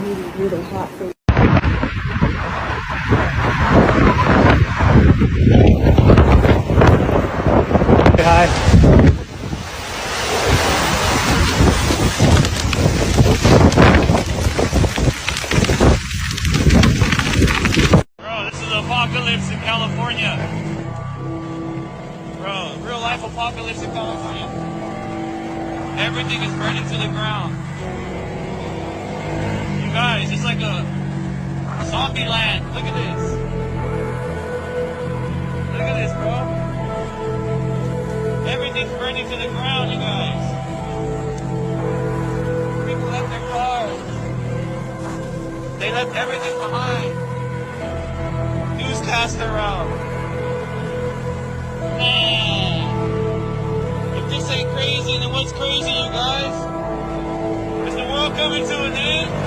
really, really hot for you. Say hi. Bro, this is apocalypse in California. Bro, real life apocalypse in California. Everything is burning to the ground. You guys, it's like a zombie land. Look at this. Look at this, bro. Everything's burning to the ground, you guys. People left their cars. They left everything behind. Newscaster out. Man. If this ain't crazy, then what's crazy, you guys? Is the world coming to an end?